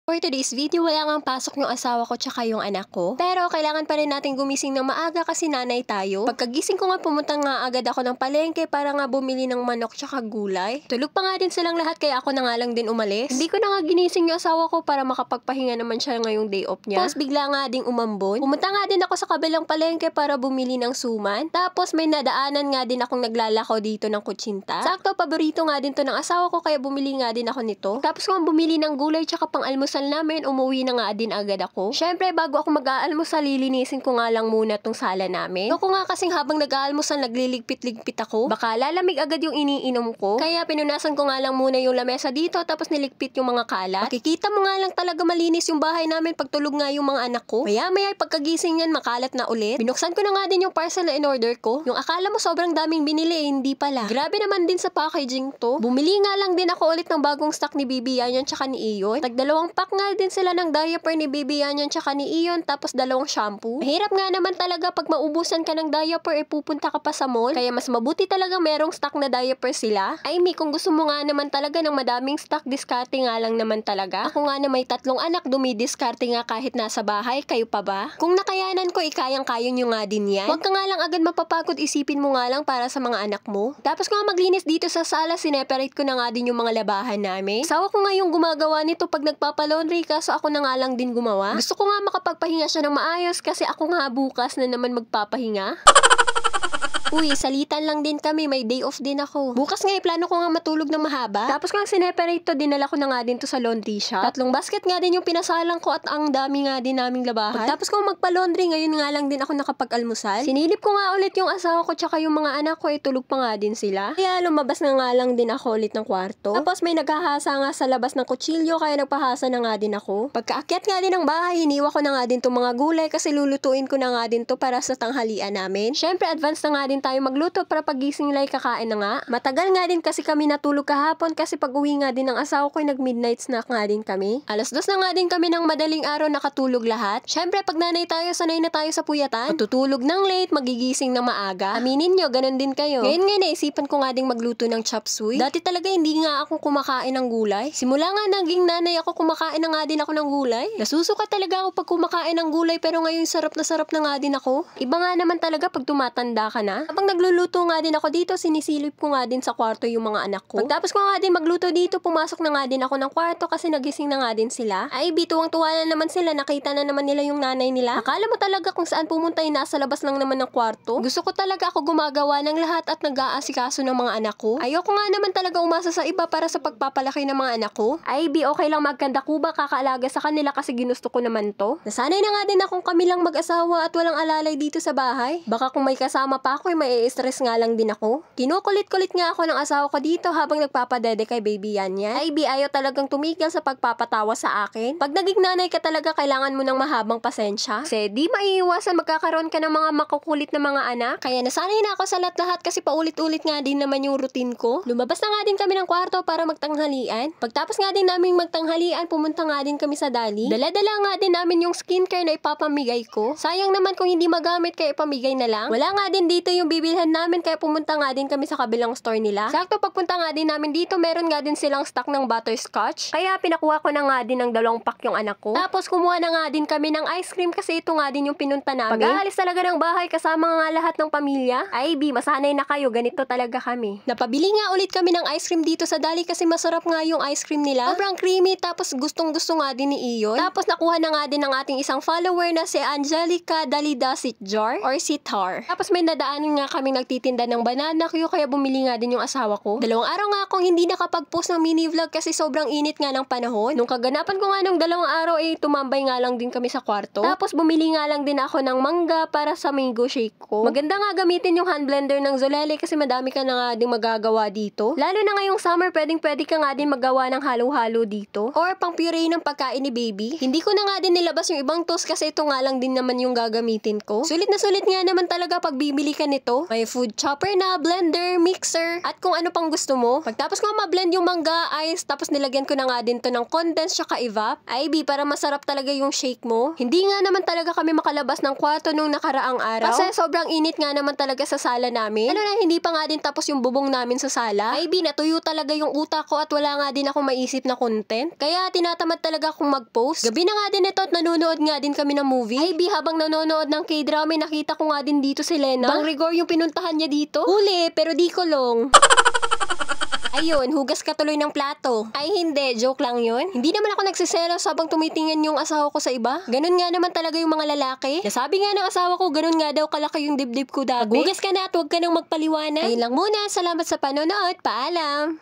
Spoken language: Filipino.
For today's video, wala ngang pasok yung asawa ko tsaka yung anak ko. Pero kailangan pa rin natin gumising ng maaga kasi nanay tayo. Pagkagising ko nga pumunta nga agad ako ng palengke para nga bumili ng manok tsaka gulay. Tulog pa nga din silang lahat kaya ako na nga lang din umalis. Hindi ko na nga ginising yung asawa ko para makapagpahinga naman siya ngayong day off niya. Tapos bigla nga ding umambon. Pumunta nga din ako sa kabilang palengke para bumili ng suman. Tapos may nadaanan nga din akong naglalako dito ng kutsinta. Sakto, paborito nga din to ng asawa ko kaya bumili nga din ako nito. Tapos kung bumili ng gulay tsaka pang almusal namin, umuwi na nga din agad ako. Syempre, bago ako mag-aalmusal, lilinisin ko nga lang muna tong sala namin. Ako nga kasing habang nag-aalmusal, nagliligpit-ligpit ako. Baka lalamig agad yung iniinom ko. Kaya pinunasan ko nga lang muna yung lamesa dito, tapos niligpit yung mga kalat. Makikita mo nga lang talaga malinis yung bahay namin pag tulog nga yung mga anak ko. Maya-maya pagkagising yan, makalat na ulit. Binuksan ko na nga din yung parcel na in-order ko. Yung akala mo sobrang daming binili, hindi pala. Grabe naman din sa packaging to. Bumili nga lang din ako ulit ng bagong stock ni Baby Yan tsaka ni Iyon. Tag-dalawang pack nga din sila ng diaper ni Baby Yan tsaka ni Iyon, tapos dalawang shampoo. Mahirap nga naman talaga pag maubusan ka ng diaper, pupunta ka pa sa mall. Kaya mas mabuti talaga merong stock na diaper sila. Ay kung gusto mo nga naman talaga ng madaming stock, diskarte nga lang naman talaga. Ako nga na may 3 anak, dumidiskarte nga kahit nasa bahay. Kayo pa ba? Kung nakayanan ko, kayang-kayo nyo nga din yan. Huwag ka nga lang agad mapapagod, isipin mo nga lang para sa mga anak mo. Tapos kung maglinis dito sa sala, sineperate ko na nga din yung mga labahan namin. Sawa ko nga yung gumagawa nito pag nagpapalaundry, kaso ako na nga lang din gumawa. Gusto ko nga makapagpahinga siya ng maayos kasi ako nga bukas na naman magpapahinga. Uy, salitan lang din kami. May day off din ako. Bukas nga, plano ko nga matulog ng mahaba. Tapos kung sineperate to, dinala ko na nga din to sa laundry shop. 3 basket nga din yung pinasalang ko at ang dami nga din naming labahan. Tapos kung magpa-laundry, ngayon nga lang din ako nakapag-almusal. Sinilip ko nga ulit yung asawa ko tsaka yung mga anak ko, tulog pa nga din sila. Kaya lumabas na nga lang din ako ulit ng kwarto. Tapos may naghahasa nga sa labas ng kutsilyo, kaya nagpahasa na nga din ako. Pagkaakyat nga din ng bahay, hiniwa ko na nga din tong mga gulay kasi lulutuin ko na nga din to para sa tanghalian namin. Syempre, advance na nga din tayo magluto para pagising nila kakain na nga. Matagal nga din kasi kami natulog kahapon kasi pag uwi nga din ng asawa ko nag-midnight snack nga din kami. 2:00 na nga din kami ng madaling araw nakatulog lahat. Syempre, pag nanay tayo, sanay na tayo sa puyatan. Matutulog ng late, magigising ng maaga. Aminin nyo, ganun din kayo. Ngayon nga naisipan ko nga ding magluto ng chop suey. Dati talaga hindi nga ako kumakain ng gulay. Simula nga naging nanay ako, kumakain na nga din ako ng gulay. Nasusuka talaga ako pag kumakain ng gulay, pero ngayon sarap na nga din ako. Iba nga naman talaga pag tumatanda ka na. Habang nagluluto nga din ako dito, sinisilip ko nga din sa kwarto yung mga anak ko. Pagtapos ko nga din magluto dito, pumasok na nga din ako ng kwarto kasi nagising na nga din sila. Ay, bituwang-tuwa na naman sila, nakita na naman nila yung nanay nila. Akala mo talaga kung saan pumunta nasa labas lang naman ng kwarto. Gusto ko talaga ako gumagawa ng lahat at nag-aasikaso ng mga anak ko. Ayoko nga naman talaga umasa sa iba para sa pagpapalaki ng mga anak ko. Ay, okay lang magkanda kuba, kakaalaga sa kanila kasi ginusto ko naman to. Nasanay na nga din akong kami lang mag-asawa at walang alalay dito sa bahay. Baka kung may kasama pa ako, may stress nga lang din ako. Kinukulit-kulit nga ako ng asawa ko dito habang nagpapadede kay Baby Yan niya. Ay, ayaw talagang tumigil sa pagpapatawa sa akin. Pag naging nanay ka talaga, kailangan mo ng mahabang pasensya. Kasi di maiiwasan magkakaroon ka ng mga makukulit na mga anak. Kaya nasanay na ako sa lahat kasi paulit-ulit nga din naman yung routine ko. Lumabas na nga din kami ng kwarto para magtanghalian. Pagtapos nga din namin magtanghalian, pumunta nga din kami sa Dali. Dala-dala nga din namin yung skincare na ipapamigay ko. Sayang naman kung hindi magamit kaya ipamigay na lang. Wala nga din dito yung bibilhan namin kaya pumunta nga din kami sa kabilang store nila. Sakto pagpunta nga din namin dito, meron nga din silang stock ng butterscotch. Kaya pinakuha ko na nga din ng 2 pack yung anak ko. Tapos kumuha na nga din kami ng ice cream kasi ito nga din yung pinunta namin. Pag-aalis talaga ng bahay kasama nga lahat ng pamilya. Ay, masanay na kayo, ganito talaga kami. Napabili nga ulit kami ng ice cream dito sa Dali kasi masarap nga yung ice cream nila. Sobrang creamy, tapos gustong-gusto nga din ni Iyon. Tapos nakuha na nga din ng ating isang follower na si Angelica Dalida Sitjar or Sitar. Tapos may nadaanan nga kaming nagtitinda ng banana Q kaya bumili nga din yung asawa ko. 2 araw nga akong hindi nakapag-post ng mini vlog kasi sobrang init nga ng panahon. Nung kaganapan ko nga nung 2 araw tumambay nga lang din kami sa kwarto. Tapos bumili nga lang din ako ng mangga para sa mango shake ko. Maganda nga gamitin yung hand blender ng Zolele kasi madami ka na nga din magagawa dito. Lalo na ngayong summer, pwede ka nga din magawa ng halo-halo dito. Or pang puree ng pagkain ni Baby. Hindi ko na nga din nilabas yung ibang toast kasi ito nga lang din naman yung gagamitin ko. Sulit na sulit nga naman talaga pag bibili ka nito. nito. May food chopper na, blender, mixer, at kung ano pang gusto mo. Pagtapos ko ma-blend yung mangga ice, tapos nilagyan ko na nga din to ng condensed tsaka evap. Ay, B, para masarap talaga yung shake mo. Hindi nga naman talaga kami makalabas ng kwarto nung nakaraang araw. Kasi sobrang init nga naman talaga sa sala namin. Ano na, hindi pa nga din tapos yung bubong namin sa sala. Ay, B, natuyo talaga yung utak ko at wala nga din ako maisip na content. Kaya tinatamad talaga akong mag-post. Gabi na nga din ito at nanonood nga din kami ng movie. Ay, B, habang nanonood ng K-drama, nakita ko nga din dito si Lena. Bang rigor yung pinuntahan niya dito. Huli, pero di kulong. Ayun, hugas ka tuloy ng plato. Ay hindi, joke lang yun. Hindi naman ako nagsiselos habang tumitingin yung asawa ko sa iba. Ganun nga naman talaga yung mga lalaki. Nasabi nga ng asawa ko, ganun nga daw kalaki yung dibdib ko dati. Hugas ka na at huwag ka nang magpaliwanag. Ayun lang muna, salamat sa panonood. Paalam!